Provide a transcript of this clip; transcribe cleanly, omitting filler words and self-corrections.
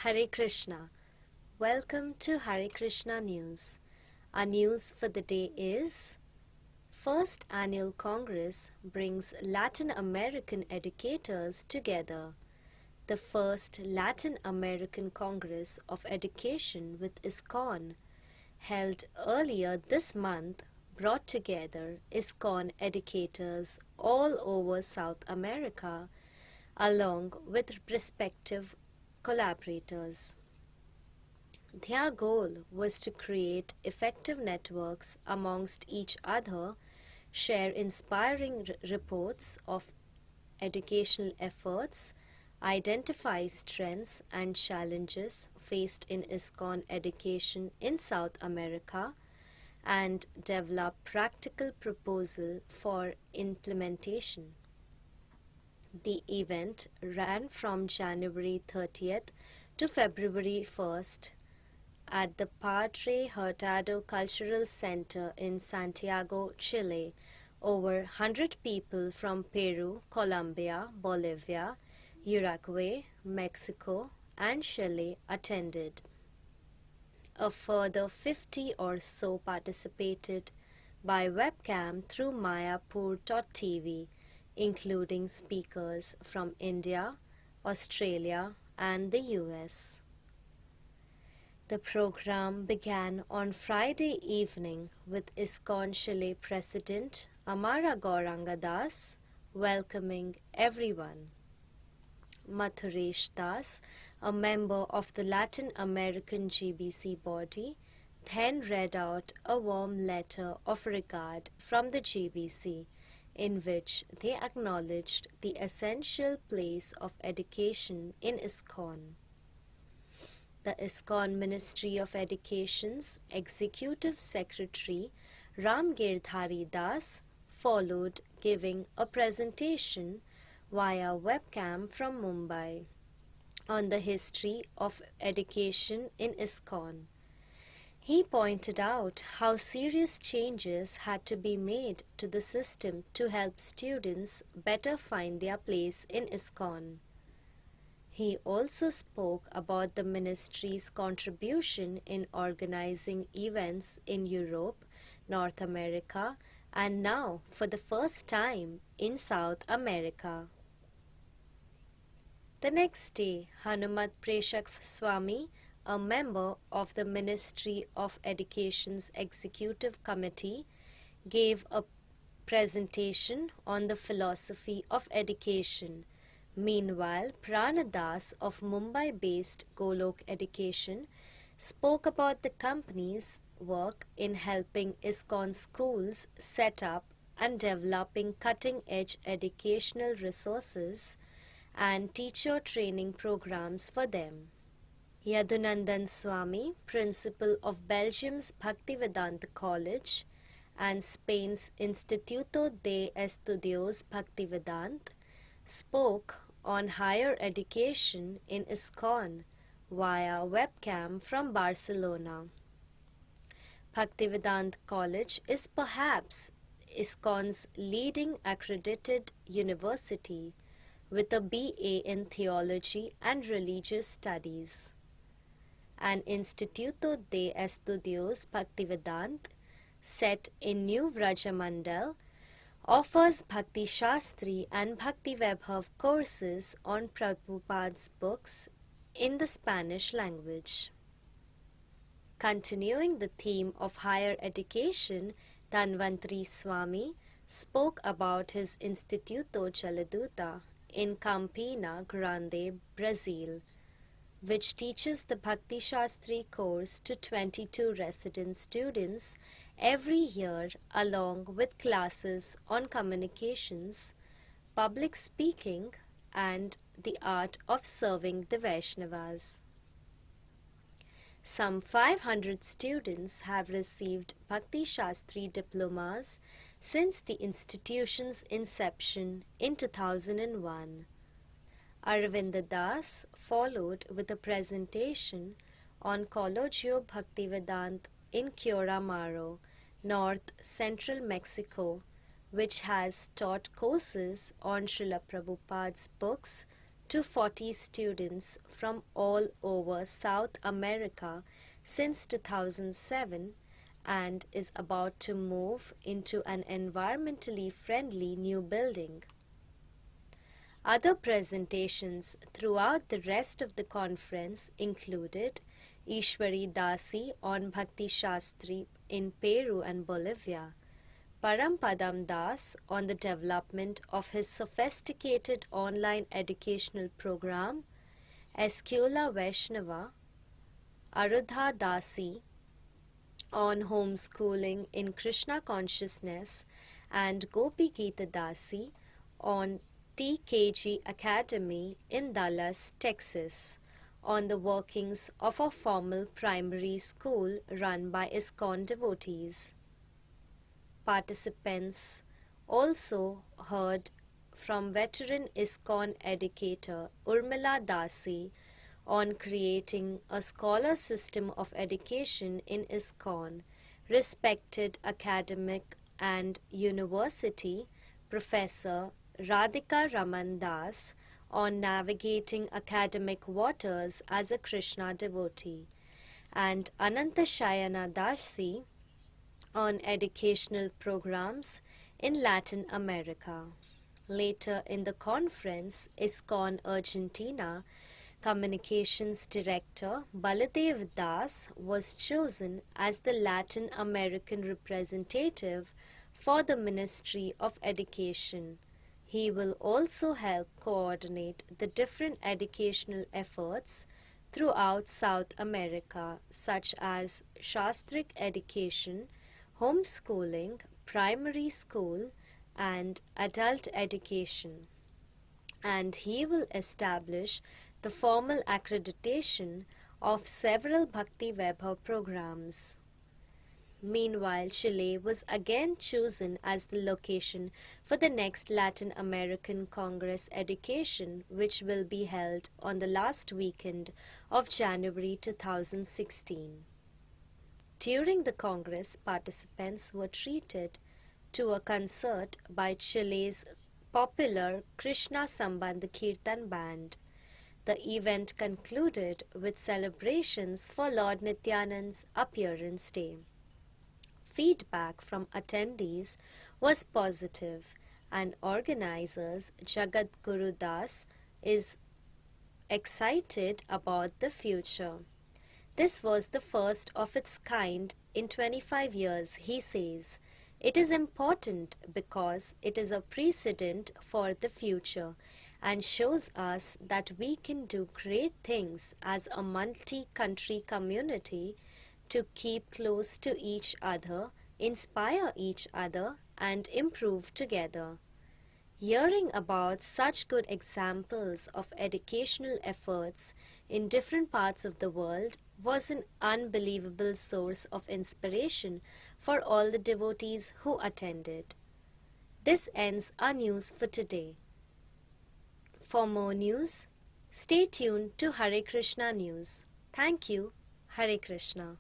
Hare Krishna. Welcome to Hare Krishna News. Our news for the day is: First Annual Congress brings Latin American educators together. The first Latin American Congress of Education with ISKCON, held earlier this month, brought together ISKCON educators all over South America, along with prospective collaborators. Their goal was to create effective networks amongst each other, share inspiring reports of educational efforts, identify strengths and challenges faced in ISKCON education in South America, and develop practical proposal for implementation. The event ran from January 30th to February 1st at the Padre Hurtado Cultural Centre in Santiago, Chile. Over 100 people from Peru, Colombia, Bolivia, Uruguay, Mexico, and Chile attended. A further 50 or so participated by webcam through mayapur.tv, including speakers from India, Australia, and the US. The program began on Friday evening with ISKCON Chile President Amara Gauranga welcoming everyone. Mathuresa, a member of the Latin American GBC body, then read out a warm letter of regard from the GBC, in which they acknowledged the essential place of education in ISKCON. The ISKCON Ministry of Education's Executive Secretary Ramgirdhari Das followed, giving a presentation via webcam from Mumbai on the history of education in ISKCON. He pointed out how serious changes had to be made to the system to help students better find their place in ISKCON. He also spoke about the ministry's contribution in organizing events in Europe, North America, and now, for the first time, in South America. The next day, Hanumat Preshak Swami, a member of the Ministry of Education's Executive Committee, gave a presentation on the philosophy of education. Meanwhile, Pranadas of Mumbai-based Golok Education spoke about the company's work in helping ISKCON schools set up and developing cutting-edge educational resources and teacher training programs for them. Yadunandan Swami, principal of Belgium's Bhaktivedanta College and Spain's Instituto de Estudios Bhaktivedant, spoke on higher education in ISKCON via webcam from Barcelona. Bhaktivedanta College is perhaps ISKCON's leading accredited university with a BA in Theology and Religious Studies. An Instituto de Estudios Bhaktivedant, set in New Vrajamandal, offers Bhakti Shastri and Bhakti Vaibhav courses on Prabhupada's books in the Spanish language. Continuing the theme of higher education, Dhanvantri Swami spoke about his Instituto Jaladuta in Campina Grande, Brazil, which teaches the Bhakti Shastri course to 22 resident students every year, along with classes on communications, public speaking, and the art of serving the Vaishnavas. Some 500 students have received Bhakti Shastri diplomas since the institution's inception in 2001. Aravinda Das followed with a presentation on Collegio Bhaktivedant in Curamaro, north central Mexico, which has taught courses on Srila Prabhupada's books to 40 students from all over South America since 2007 and is about to move into an environmentally friendly new building. Other presentations throughout the rest of the conference included Ishwari Dasi on Bhakti Shastri in Peru and Bolivia, Parampadam Das on the development of his sophisticated online educational program, Eskula Vaishnava, Arudha Dasi on homeschooling in Krishna consciousness, and Gopi Gita Dasi on TKG Academy in Dallas, Texas, on the workings of a formal primary school run by ISKCON devotees. Participants also heard from veteran ISKCON educator Urmila Dasi on creating a scholar system of education in ISKCON, respected academic and university Professor Radhika Raman Das on navigating academic waters as a Krishna devotee, and Ananta Shayana Dasi on educational programs in Latin America. Later in the conference, ISKCON Argentina Communications Director Baladev Das was chosen as the Latin American representative for the Ministry of Education. He will also help coordinate the different educational efforts throughout South America, such as Shastric education, homeschooling, primary school, and adult education. And he will establish the formal accreditation of several Bhakti Vaibhav programs. Meanwhile, Chile was again chosen as the location for the next Latin American Congress Education, which will be held on the last weekend of January 2016. During the Congress, participants were treated to a concert by Chile's popular Krishna Sambandh Kirtan band. The event concluded with celebrations for Lord Nityanand's appearance day. Feedback from attendees was positive, and organizers Jagat Guru Das is excited about the future. This was the first of its kind in 25 years, he says. It is important because it is a precedent for the future and shows us that we can do great things as a multi-country community to keep close to each other, inspire each other, and improve together. Hearing about such good examples of educational efforts in different parts of the world was an unbelievable source of inspiration for all the devotees who attended. This ends our news for today. For more news, stay tuned to Hare Krishna News. Thank you. Hare Krishna.